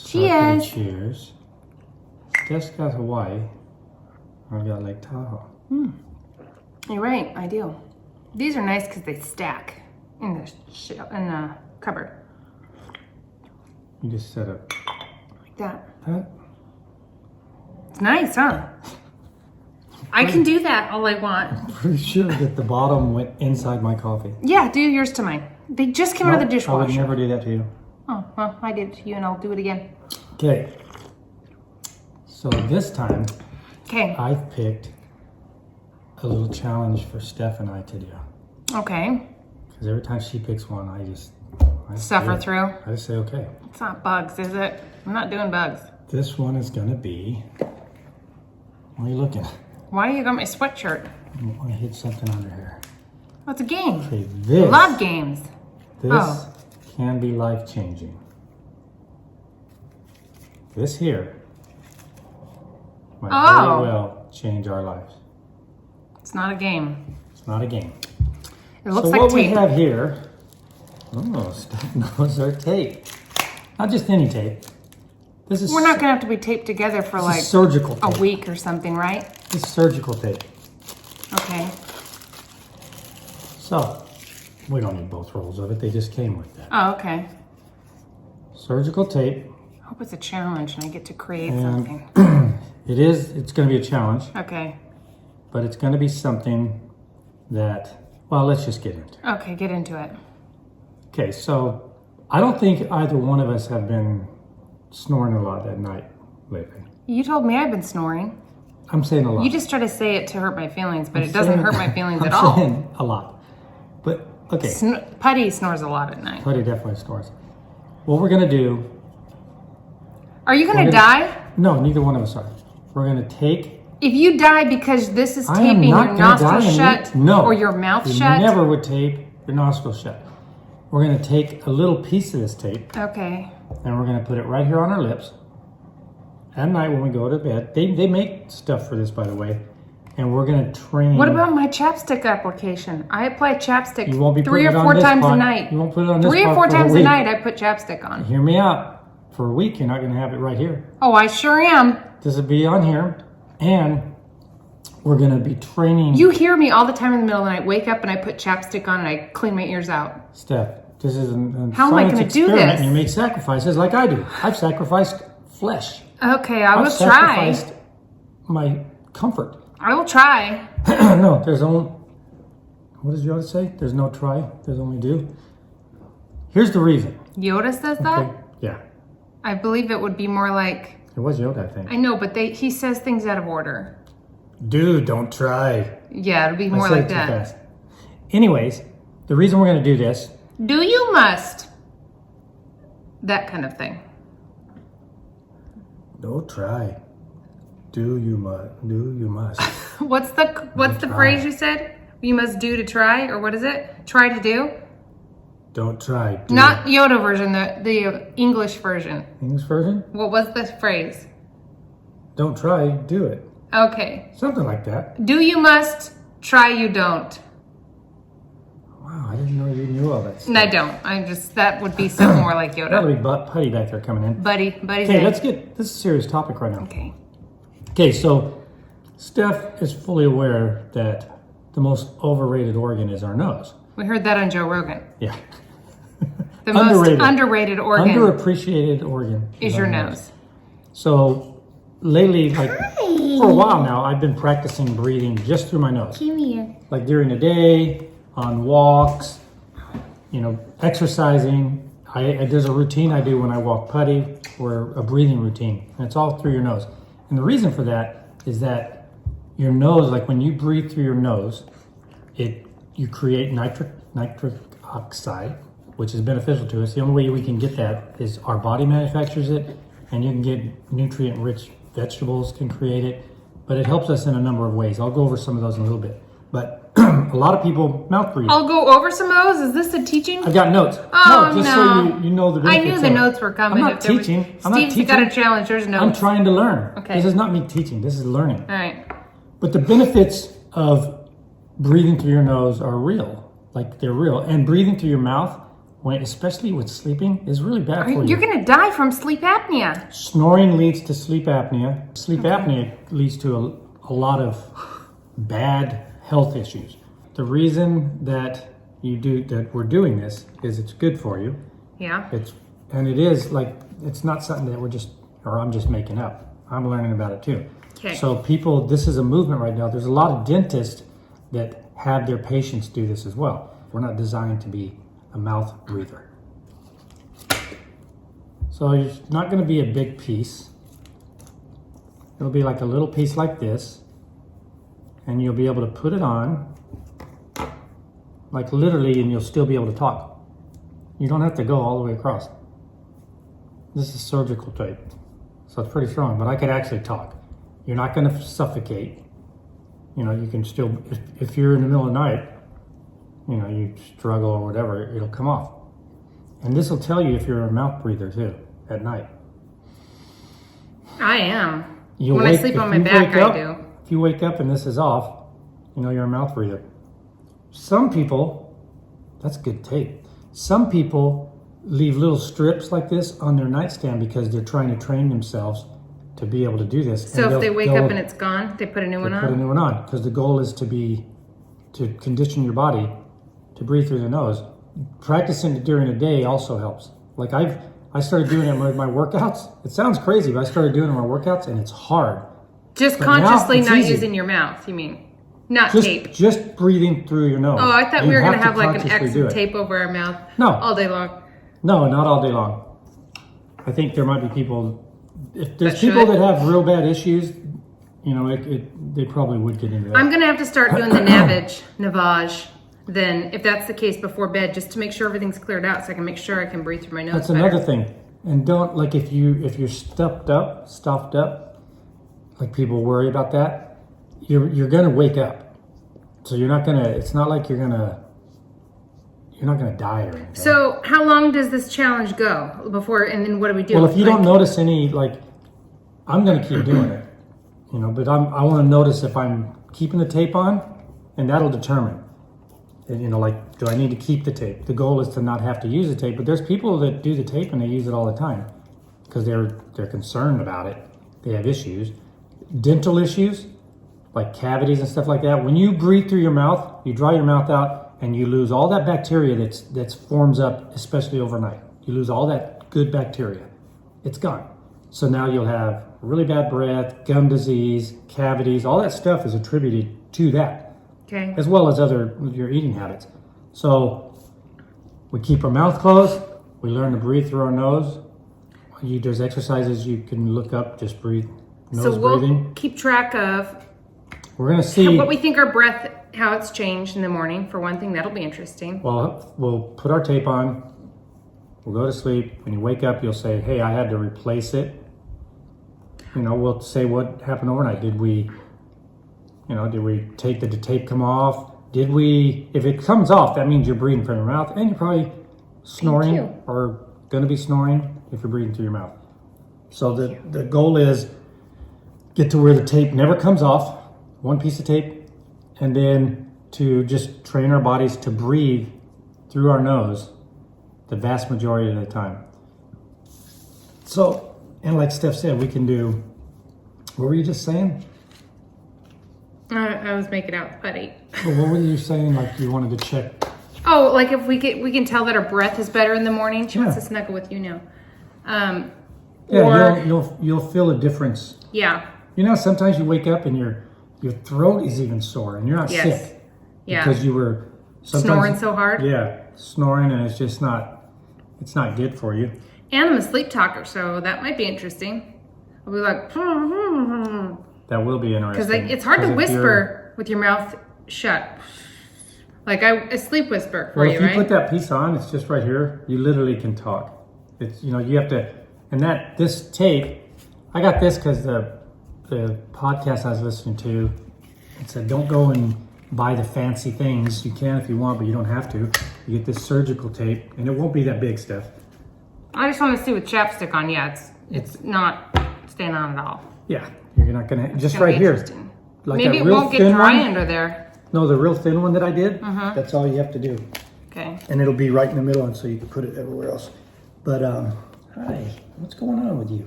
Cheers. Cheers. Steph's got Hawaii. I've got Lake Tahoe. You're right, I do. These are nice because they stack in the cupboard. You just set up Like that. that. It's nice, huh? I can do that all I want. I'm pretty sure that the bottom went inside my coffee. Yeah, do yours to mine. They just came out of the dishwasher. I would never do that to you. Oh, well, I did it to you and I'll do it again. Okay. So this time, Okay. I've picked a little challenge for Steph and I to do. Okay. Because every time she picks one, I Suffer through. I just say, okay. It's not bugs, is it? I'm not doing bugs. This one is going to be, what are you looking at? Why do you got my sweatshirt? I want to hit something under here. Oh, it's a game. Okay, I love games. This can be life-changing. This here might very well change our lives. It's not a game. It's not a game. It looks So like what tape. we have here, Steph knows our tape. Not just any tape. This is We're not going to have to be taped together for like surgical tape. a week or something, right? This is surgical tape. Okay. So, we don't need both rolls of it. They just came with that. Oh, okay. Surgical tape. I hope it's a challenge and I get to create And something. it's going to be a challenge, Okay. but it's going to be something that, well, let's just get into it. Okay, get into it. Okay, so I don't think either one of us have been snoring a lot at night lately. You told me I've been snoring. I'm saying a lot. You just try to say it to hurt my feelings, but I'm it doesn't saying- hurt my feelings I'm at all. saying a lot. But, okay. Putty snores a lot at night. Putty definitely snores. What we're going to do... Are you going to die? No, neither one of us are. We're going to take... If you die because this is I am taping not your gonna die nostrils in shut it. No. or your mouth You shut? never would tape your nostrils shut. We're going to take a little piece of this tape Okay. and we're going to put it right here on our lips. At night when we go to bed. They make stuff for this, by the way. And we're going to train... What about my chapstick application? I apply chapstick You won't be 3 or putting it 4 on this times a pot. night. You won't put it on this 3 or pot 4 for a times a week. night I put chapstick on. Hear me out. For a week, you're not going to have it right here. Oh, I sure am. This will be on here. And we're going to be training... You hear me all the time in the middle of the night. Wake up and I put chapstick on and I clean my ears out. Steph, this is a How am I science gonna do experiment. this? And you make sacrifices like I do. I've sacrificed flesh. Okay, I will I've try. sacrificed my comfort. I will try. No, there's only... What does Yoda say? There's no try, there's only do. Here's the reason. Yoda says that? Okay? Yeah. I believe it would be more like... It was Yoda, I think. I know, but he says things out of order. Dude, don't try. Yeah, it'll be I more said like it too that. fast. Anyways, the reason we're going to do this... Do you must? That kind of thing. Don't try. Do you must. What's the phrase you said? You must do to try, or what is it? Try to do? Don't try. Do. Not Yoda version, the English version. English version? What was the phrase? Don't try, do it. Okay. Something like that. Do you must, try you don't. Wow, I didn't know you knew all that stuff. And I don't. That would be something more like That'll Yoda. be Putty back there coming in. Buddy's Okay, in. let's get... This is a serious topic right now. Okay. Okay, so Steph is fully aware that the most overrated organ is our nose. We heard that on Joe Rogan. Yeah. The most underrated organ Underappreciated organ is your nose. So lately, like for a while now, I've been practicing breathing just through my nose. Come here. Like during the day, on walks, exercising. There's a routine I do when I walk putty, or a breathing routine, and it's all through your nose. And the reason for that is that your nose, like when you breathe through your nose, you create nitric oxide, which is beneficial to us. The only way we can get that is our body manufactures it, and you can get nutrient-rich vegetables can create it, but it helps us in a number of ways. I'll go over some of those in a little bit. But a lot of people mouth breathe. I'll go over some of those. Is this a teaching? I got notes. Oh, no, just no. so you know the I benefits knew the of it. notes were coming. I'm not teaching. Steve's got a challenge. There's notes. I'm trying to learn. Okay. This is not me teaching. This is learning. All right. But the benefits of breathing through your nose are real. Like they're real. And breathing through your mouth especially with sleeping, is really bad for you. You're going to die from sleep apnea. Snoring leads to sleep apnea. Sleep apnea leads to a lot of bad health issues. The reason that we're doing this is it's good for you. Yeah. It's not something that I'm just making up. I'm learning about it too. Okay. So this is a movement right now. There's a lot of dentists that have their patients do this as well. We're not designed to be a mouth breather. So it's not going to be a big piece. It'll be like a little piece like this, and you'll be able to put it on, like literally, and you'll still be able to talk. You don't have to go all the way across. This is surgical tape, so it's pretty strong, but I could actually talk. You're not going to suffocate. You can still, if you're in the middle of the night, you struggle or whatever, it'll come off. And this will tell you if you're a mouth breather too, at night. I am. When I sleep on my back, I do. If you wake up and this is off, you're a mouth breather. Some people, that's good tape. Some people leave little strips like this on their nightstand because they're trying to train themselves to be able to do this. So if they wake up and it's gone, they put a new one on? Put a new one on, because the goal is to condition your body to breathe through the nose. Practicing it during the day also helps. Like I started doing it with my workouts. It sounds crazy, but I started doing it in my workouts, and it's hard. Just but consciously not using your mouth, you mean? Not tape. Just breathing through your nose. Oh, I thought we were going to have like an X of tape over our mouth all day long. No, not all day long. I think there might be people, if there's people that have real bad issues, they probably would get into that. I'm going to have to start doing the navage, then, if that's the case, before bed, just to make sure everything's cleared out so I can make sure I can breathe through my nose. That's another thing. And don't, like, if you're stuffed up, like people worry about that, you're going to wake up. So you're not going to, it's not like you're not going to die or anything. So how long does this challenge go before, and then what do we do? Well, if you don't notice any, I'm going to keep doing it, but I want to notice if I'm keeping the tape on, and that'll determine. And, do I need to keep the tape? The goal is to not have to use the tape, but there's people that do the tape and they use it all the time because they're concerned about it. They have issues. Dental issues, like cavities and stuff like that. When you breathe through your mouth, you dry your mouth out and you lose all that bacteria that forms up, especially overnight. You lose all that good bacteria. It's gone. So now you'll have really bad breath, gum disease, cavities, all that stuff is attributed to that. Okay. As well as your eating habits. So we keep our mouth closed. We learn to breathe through our nose. There's exercises you can look up, just breathe, nose breathing. So we'll keep track of We're going to see what we think our breath, how it's changed in the morning. For one thing, that'll be interesting. Well, we'll put our tape on. We'll go to sleep. When you wake up, you'll say, hey, I had to replace it. We'll say what happened overnight. Did we did the tape come off? If it comes off, that means you're breathing from your mouth and you're probably snoring or going to be snoring if you're breathing through your mouth. So the goal is get to where the tape never comes off, one piece of tape, and then to just train our bodies to breathe through our nose the vast majority of the time. So, and like Steph said, we can do, what were you just saying? I was making out putty. Well, what were you saying? Like you wanted to check? Oh, like if we can tell that our breath is better in the morning. She wants to snuggle with you now. You'll feel a difference. Yeah. Sometimes you wake up and your throat is even sore and you're not sick. Yeah. Because you were snoring so hard. Yeah, snoring, and it's just not good for you. And I'm a sleep talker, so that might be interesting. I'll be like. That will be interesting. Because it's hard to whisper with your mouth shut. Like I sleep whisper for you, right? If you put that piece on, it's just right here. You literally can talk. It's you have to, and this tape, I got this because the podcast I was listening to, it said don't go and buy the fancy things. You can if you want, but you don't have to. You get this surgical tape, and it won't be that big stuff. I just want to see with chapstick on. Yeah, it's not staying on at all. Yeah. You're not going to, just right here. Like maybe it won't get dry under there. No, the real thin one that I did, that's all you have to do. Okay. And it'll be right in the middle, and so you can put it everywhere else. But hi, what's going on with you?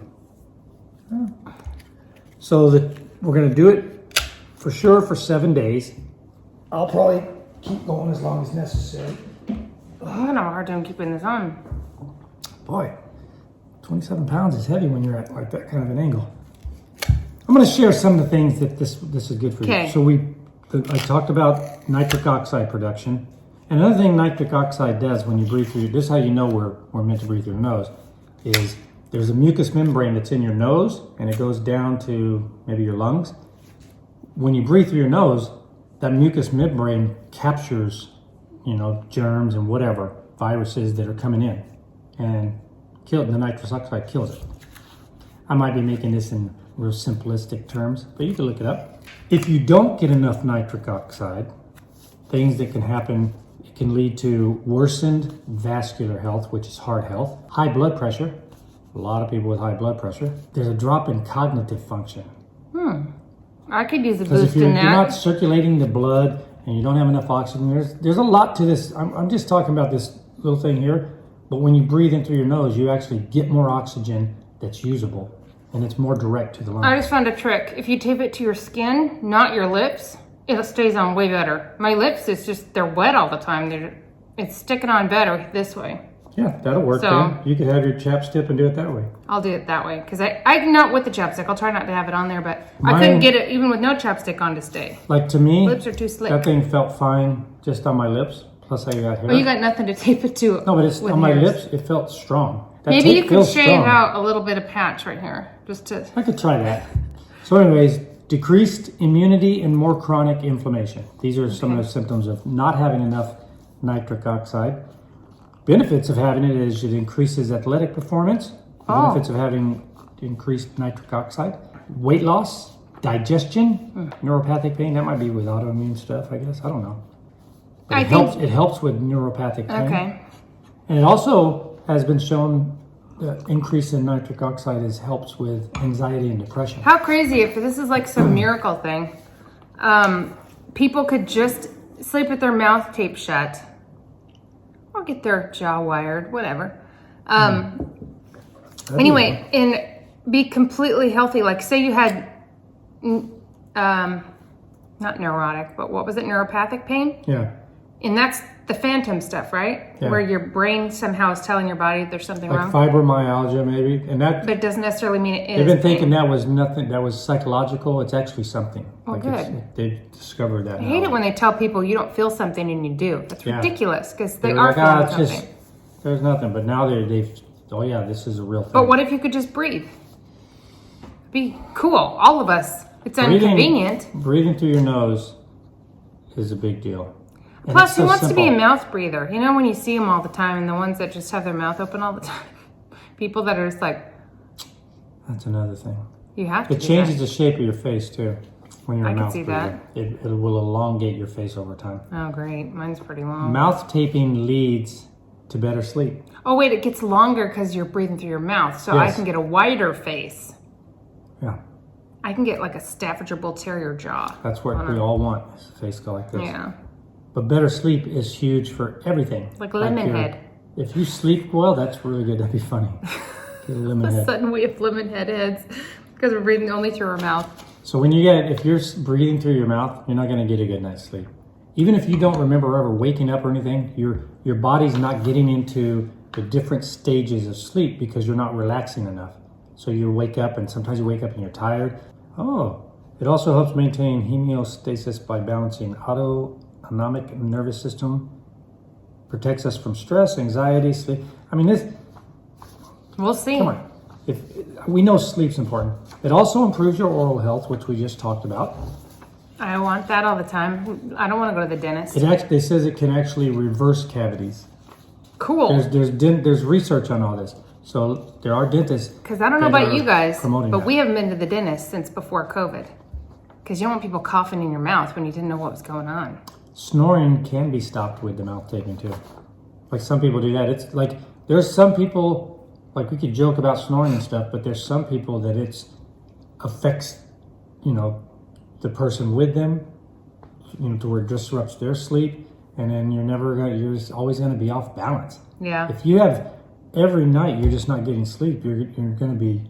Huh? So we're gonna do it for sure for 7 days. I'll probably keep going as long as necessary. I'm having a hard time keeping this on. Boy, 27 pounds is heavy when you're at like that kind of an angle. I'm going to share some of the things that this is good for you. Okay. So I talked about nitric oxide production. And another thing nitric oxide does when you breathe through, this is how you know we're meant to breathe through the nose, is there's a mucous membrane that's in your nose and it goes down to maybe your lungs. When you breathe through your nose, that mucous membrane captures, germs and whatever, viruses that are coming in, and the nitrous oxide kills it. I might be making this in real simplistic terms, but you can look it up. If you don't get enough nitric oxide, things that can happen, it can lead to worsened vascular health, which is heart health, high blood pressure, a lot of people with high blood pressure. There's a drop in cognitive function. I could use a Because boost if you're in that. not circulating the blood and you don't have enough oxygen, there's a lot to this. I'm just talking about this little thing here, but when you breathe in through your nose, you actually get more oxygen that's usable, and it's more direct to the lungs. I just found a trick. If you tape it to your skin, not your lips, it stays on way better. My lips, they're wet all the time. It's sticking on better this way. Yeah, that'll work. So- then. You could have your chapstick and do it that way. I'll do it that way because I'm not with the chapstick. I'll try not to have it on there, but I couldn't get it even with no chapstick on to stay. Like to me, Lips are too slick. that thing felt fine just on my lips. Plus, I got hair. Well, you got nothing to tape it to. No, but it's with on my hairs. lips. It felt strong. That Maybe tape you could feels shave strong. out a little bit of patch right here, just to. I could try that. So, anyways, decreased immunity and more chronic inflammation. These are some of the symptoms of not having enough nitric oxide. Benefits of having it is it increases athletic performance. Benefits of having increased nitric oxide. Weight loss, digestion, neuropathic pain. That might be with autoimmune stuff, I guess. I don't know. But it helps with neuropathic pain. Okay. And it also has been shown that increase in nitric oxide helps with anxiety and depression. How crazy if this is like some miracle thing. People could just sleep with their mouth taped shut or get their jaw wired, whatever. Anyway, and be completely healthy. Like say you had, not neurotic, but what was it? Neuropathic pain? Yeah. And that's the phantom stuff, right? Yeah. Where your brain somehow is telling your body there's something Like wrong. fibromyalgia maybe. And that But it doesn't necessarily mean it is. they've been pain. thinking that was nothing, that was psychological. It's actually something. Oh, good. They've discovered that. I hate it when they tell people you don't feel something and you do. That's Yeah. ridiculous because they They're are like, feeling it's something. just, there's nothing. But now they've, oh yeah, this is a real thing. But what if you could just breathe? Be cool. All of us. It's inconvenient. Breathing through your nose is a big deal. And Plus, it's who so wants to be a simple. mouth breather? You know, when you see them all the time and the ones that just have their mouth open all the time. People that are just like, That's another thing. you have to It do changes that. the shape of your face too when you're I a can mouth see breather. It will elongate your face over time. Oh, great. Mine's pretty long. Mouth taping leads to better sleep. Oh, wait. It gets longer because you're breathing through your mouth. So I Yes. can get a wider face. Yeah, I can get like a Staffordshire Bull Terrier jaw. that's what we all want. Is a face go like this. Yeah. But better sleep is huge for everything. Like lemon head. If you sleep well, that's really good. That'd be funny. Get a lemon All of a head. sudden we have lemon heads because we're breathing only through our mouth. So if you're breathing through your mouth, you're not going to get a good night's sleep. Even if you don't remember ever waking up or anything, your body's not getting into the different stages of sleep because you're not relaxing enough. So you wake up, and sometimes you wake up and you're tired. Oh, it also helps maintain homeostasis by balancing autonomic nervous system, protects us from stress, anxiety, sleep. I mean, We'll see. come on. If we know sleep's important. It also improves your oral health, which we just talked about. I want that all the time. I don't want to go to the dentist. They says it can actually reverse cavities. Cool. There's research on all this. So there are dentists. Because I don't know that about are you guys, promoting but that. we haven't been to the dentist since before COVID. Because you don't want people coughing in your mouth when you didn't know what was going on. Snoring can be stopped with the mouth taping too. Like some people do that. It's like there's some people, like we could joke about snoring and stuff, but there's some people that it affects, the person with them, to where it disrupts their sleep, and then you're just always gonna be off balance. Yeah. If you have every night you're just not getting sleep, you're gonna be,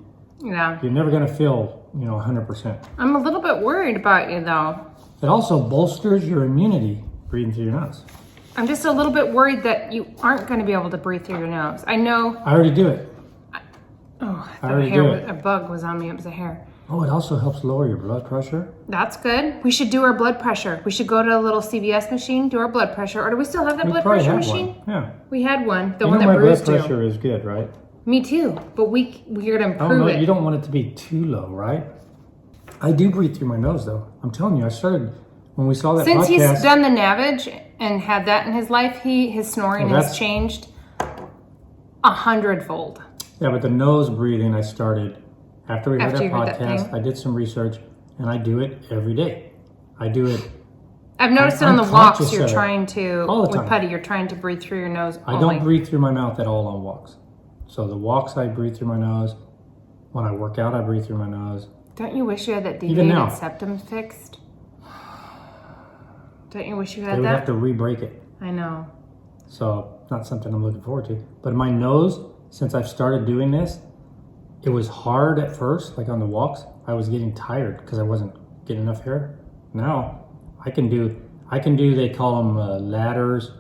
Yeah. you're never gonna feel 100%. I'm a little bit worried about you though. It also bolsters your immunity breathing through your nose. I'm just a little bit worried that you aren't going to be able to breathe through your nose. I know. I already do it. Oh, I already do it. A bug was on me. It was a hair. Oh, it also helps lower your blood pressure. That's good. We should do our blood pressure. We should go to a little CVS machine, do our blood pressure. Or do we still have that blood pressure machine? One. Yeah. We had one. The You one know that my Bruce blood pressure is good, right? Me too. But we're going to improve it. You don't want it to be too low, right? I do breathe through my nose, though. I'm telling you, I started when we saw that Since podcast. he's done the Navage and had that in his life, his snoring has changed 100-fold. Yeah, but the nose breathing I started after we heard that you heard that podcast. thing. I did some research, and I do it every day. I do it. I've noticed it on the walks. You're trying to all the time. with Putty. You're trying to breathe through your nose. I don't breathe through my mouth at all on walks. So the walks I breathe through my nose. When I work out, I breathe through my nose. Don't you wish you had that Even now. deviated septum fixed? Don't you wish you had They would that? have to re-break it. I know. So not something I'm looking forward to. But my nose, since I've started doing this, it was hard at first, like on the walks. I was getting tired because I wasn't getting enough air. Now I can do, they call them ladders,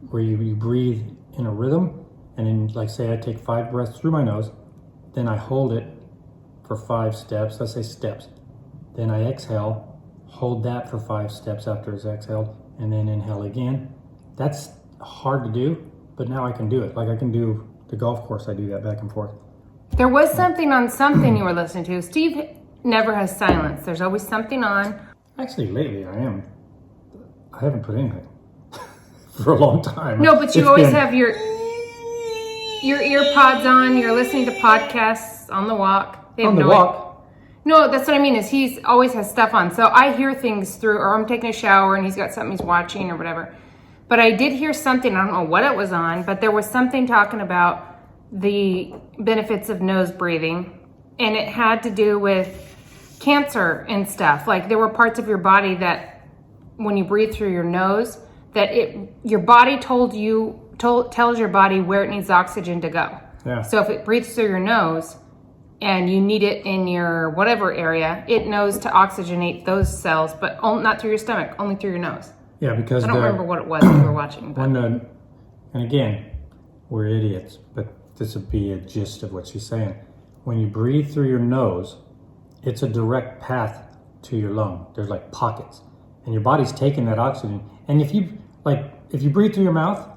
where you breathe in a rhythm. And then, like, say I take 5 breaths through my nose, then I hold it for 5 steps, let's say steps. Then I exhale, hold that for 5 steps after it's exhaled, and then inhale again. That's hard to do, but now I can do it. Like I can do the golf course, I do that back and forth. There was something on something you were listening to. Steve never has silence. There's always something on. Actually, lately I haven't put anything for a long time. No, but you always have your ear pods on. You're listening to podcasts on the walk. On the walk? No, that's what I mean is he's always has stuff on. So I hear things through, or I'm taking a shower and he's got something he's watching or whatever. But I did hear something, I don't know what it was on, but there was something talking about the benefits of nose breathing. And it had to do with cancer and stuff. Like there were parts of your body that when you breathe through your nose, that your body tells your body where it needs oxygen to go. Yeah. So if it breathes through your nose and you need it in your whatever area, it knows to oxygenate those cells, but not through your stomach, only through your nose. Yeah, because I don't remember what it was we were watching. But. And again, we're idiots, but this would be a gist of what she's saying. When you breathe through your nose, it's a direct path to your lung. There's like pockets, and your body's taking that oxygen. And if you breathe through your mouth,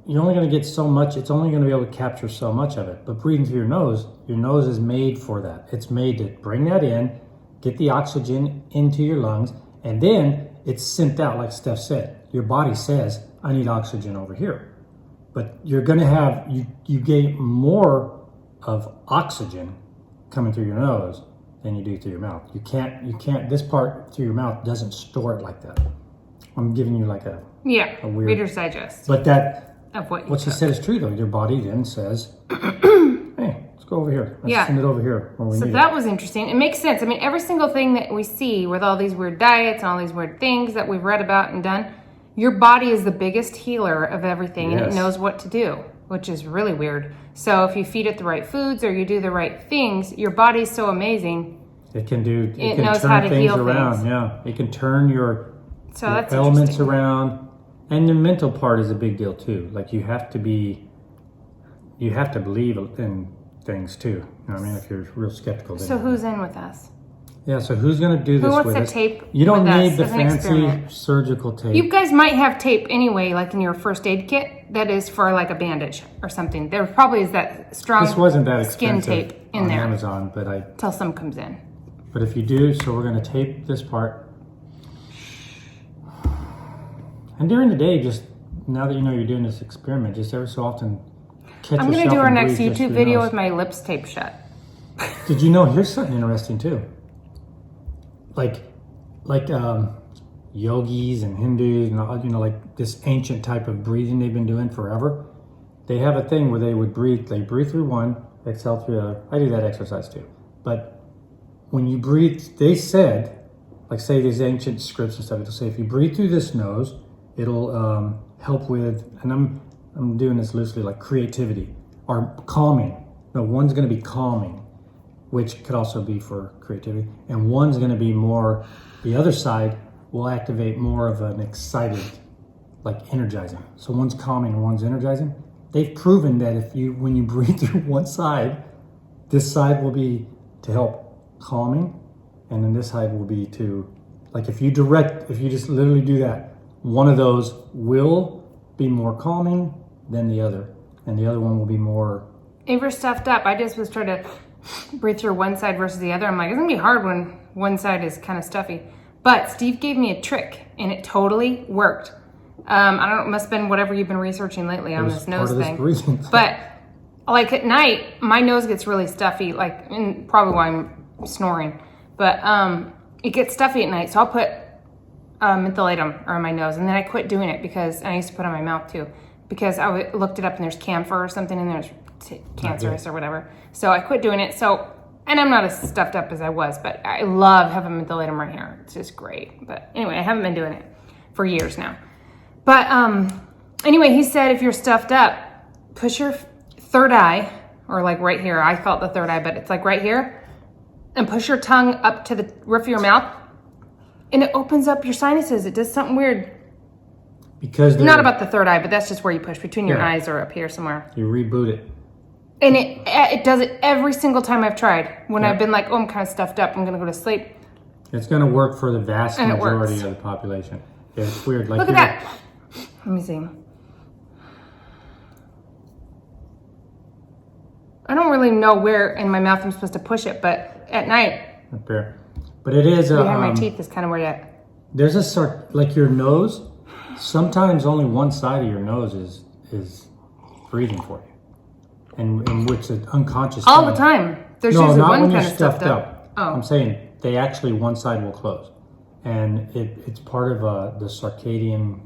you're only going to get so much. It's only going to be able to capture so much of it. But breathing through your nose is made for that. It's made to bring that in, get the oxygen into your lungs, and then it's sent out, like Steph said. Your body says, I need oxygen over here. But you're going to have, you get more of oxygen coming through your nose than you do through your mouth. You can't, this part through your mouth doesn't store it like that. I'm giving you like a weird, Reader's Digest. But of what she said is true though. Your body then says, hey, let's go over here. Let's send it over here where we need it. So that was interesting. It makes sense. I mean, every single thing that we see with all these weird diets and all these weird things that we've read about and done, your body is the biggest healer of everything, and it knows what to do, which is really weird. So if you feed it the right foods or you do the right things, your body's so amazing. It can knows how to heal around. things. Yeah, it can turn your that's elements around, and the mental part is a big deal too. Like you have to believe in things too. You know what I mean? If you're real skeptical. So who's in with us? Yeah, so who's going to do this wants with the us? tape You don't with need us the as an fancy experiment? surgical tape. You guys might have tape anyway, like in your first aid kit, that is for like a bandage or something. There probably is that strong This wasn't that skin expensive tape in on there Amazon, but till some comes in. But if you do, so we're going to tape this part. And during the day, just now that you know you're doing this experiment, just every so often catch I'm going yourself to do our and next breathe just YouTube through video your nose. with my lips taped shut. Did you know, here's something interesting too. Like yogis and Hindus and like this ancient type of breathing they've been doing forever. They have a thing where they breathe through one, exhale through the other. I do that exercise too. But when you breathe, they said, like say these ancient scripts and stuff, it'll say if you breathe through this nose, It'll help with, and I'm doing this loosely, like creativity or calming. No, one's going to be calming, which could also be for creativity, and one's going to be more. The other side will activate more of an excited, like energizing. So one's calming and one's energizing. They've proven that when you breathe through one side, this side will be to help calming, and then this side will be to, like if you just literally do that, one of those will be more calming than the other, and the other one will be more. If you're stuffed up, I just was trying to breathe through one side versus the other. I'm like, it's gonna be hard when one side is kind of stuffy. But Steve gave me a trick, and it totally worked. I don't know, it must have been whatever you've been researching lately on this nose thing. But like at night, my nose gets really stuffy, like, and probably why I'm snoring. But it gets stuffy at night, so I'll put mentholatum on my nose, and then I quit doing it because I used to put it on my mouth too, because I looked it up and there's camphor or something in there, cancerous or whatever. So I quit doing it. So, and I'm not as stuffed up as I was, but I love having mentholatum right here. It's just great. But anyway, I haven't been doing it for years now. But anyway, he said if you're stuffed up, push your third eye, or like right here. I call it the third eye, but it's like right here, and push your tongue up to the roof of your mouth, and it opens up your sinuses. It does something weird. Because not about the third eye, but that's just where you push between your eyes or up here somewhere. You reboot it. And it does it every single time I've tried. When I've been like, oh, I'm kind of stuffed up, I'm going to go to sleep. It's going to work for the vast majority of the population. Yeah, it's weird. Like, look at that. Let me see. I don't really know where in my mouth I'm supposed to push it, but at night. Up there. But it is behind my teeth is kind of where you. There's a sort, like your nose, sometimes only one side of your nose is breathing for you. And which is unconscious. All the time. There's usually not one when kind you're of stuffed up. Oh. I'm saying they actually, one side will close. And it's part of the circadian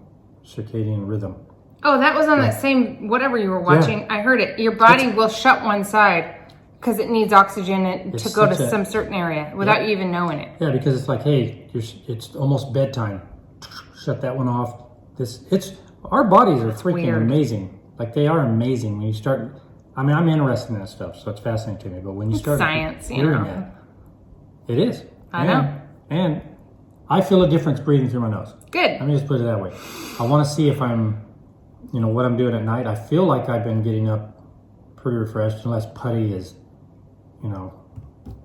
rhythm. Oh, that was on that same, whatever you were watching. Yeah. I heard it. Your body will shut one side because it needs oxygen to go to some certain area without you even knowing it. Yeah, because it's like, hey, it's almost bedtime. Shut that one off. Our bodies are freaking amazing. Like, they are amazing when you start. I mean, I'm interested in that stuff, so it's fascinating to me. But when you start science, hearing it is. I know. And I feel a difference breathing through my nose. Good. Let me just put it that way. I want to see if I'm, what I'm doing at night. I feel like I've been getting up pretty refreshed, unless Putty is,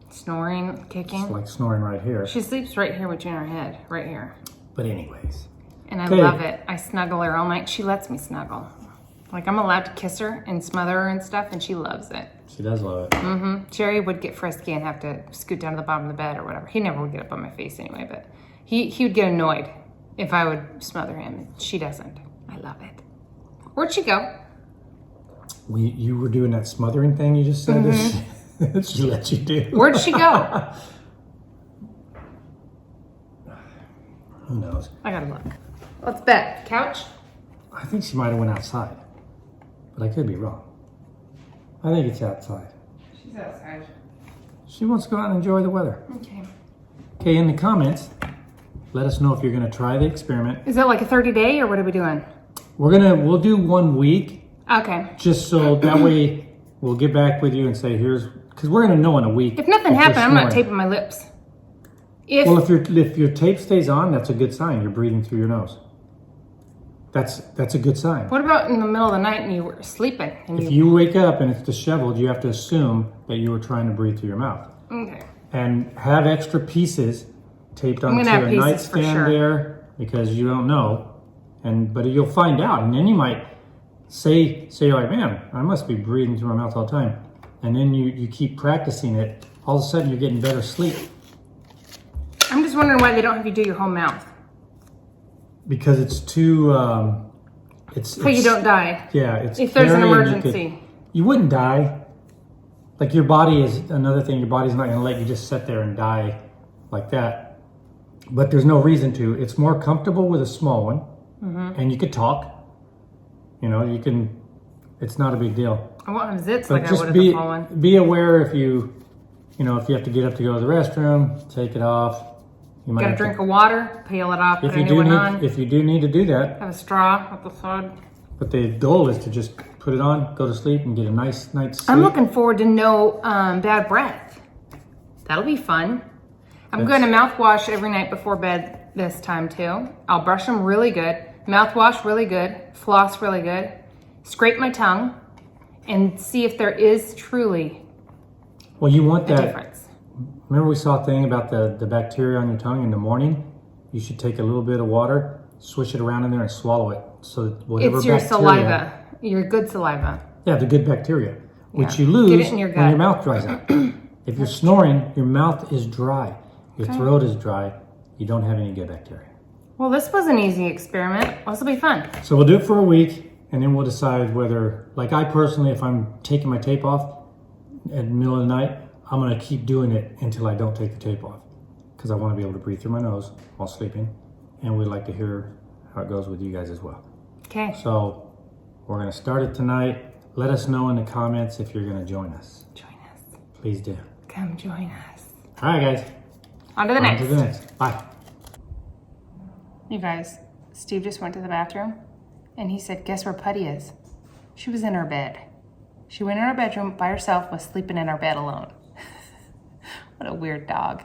snoring, kicking. It's like snoring right here. She sleeps right here between her head, right here. But anyways. And I love it. I snuggle her all night. She lets me snuggle. Like, I'm allowed to kiss her and smother her and stuff, and she loves it. She does love it. Mm-hmm. Jerry would get frisky and have to scoot down to the bottom of the bed or whatever. He never would get up on my face anyway, but he would get annoyed if I would smother him. She doesn't. I love it. Where'd she go? You were doing that smothering thing you just said? Mm-hmm. She let you do. Where'd she go? Who knows? I gotta look. Let's bet. Couch? I think she might have went outside. But I could be wrong. I think it's outside. She's outside. She wants to go out and enjoy the weather. Okay. Okay, in the comments, let us know if you're going to try the experiment. Is that like a 30-day, or what are we doing? We'll do 1 week. Okay. Just so that way we'll get back with you and say, because we're going to know in a week. If nothing happened, I'm not taping my lips. Well, if your tape stays on, that's a good sign. You're breathing through your nose. That's a good sign. What about in the middle of the night and you were sleeping? If you wake up and it's disheveled, you have to assume that you were trying to breathe through your mouth. Okay. And have extra pieces taped onto a nightstand there, because you don't know. But you'll find out, and then you might say you're like, man, I must be breathing through my mouth all the time. And then you keep practicing it. All of a sudden, you're getting better sleep. I'm just wondering why they don't have you do your whole mouth. Because it's too, so you don't die. Yeah, it's if there's an emergency. You wouldn't die. Like, your body is another thing. Your body's not going to let you just sit there and die like that. But there's no reason to. It's more comfortable with a small one. Mm-hmm. And you could talk. You can, it's not a big deal. I want zits but like I would have the small one. Be aware if you have to get up to go to the restroom, take it off. You might Got a have to- drink of water, peel it off, put if a you new do one need, on. if you do need to do that, Have a straw at the side. but the goal is to just put it on, go to sleep, and get a nice night's sleep. I'm looking forward to no bad breath. That'll be fun. I'm going to mouthwash every night before bed this time too. I'll brush them really good. Mouthwash really good. Floss really good. Scrape my tongue and see if there is truly Well, you want a that. difference. Remember we saw a thing about the bacteria on your tongue in the morning? You should take a little bit of water, swish it around in there, and swallow it. So that whatever It's your bacteria, saliva, your good saliva. Yeah, the good bacteria, which Yeah. you lose Get it in your when gut. your mouth dries out. If you're snoring, your mouth is dry. Your throat is dry. You don't have any good bacteria. Well, this was an easy experiment. This will be fun. So we'll do it for a week, and then we'll decide whether, like I personally, if I'm taking my tape off at the middle of the night, I'm going to keep doing it until I don't take the tape off, because I want to be able to breathe through my nose while sleeping, and we'd like to hear how it goes with you guys as well. Okay. So we're going to start it tonight. Let us know in the comments if you're going to join us. Join us. Please do. Come join us. All right, guys. On to the On next. to the next. Bye. You guys, Steve just went to the bathroom and he said, guess where Putty is? She was in her bed. She went in her bedroom by herself, was sleeping in her bed alone. What a weird dog.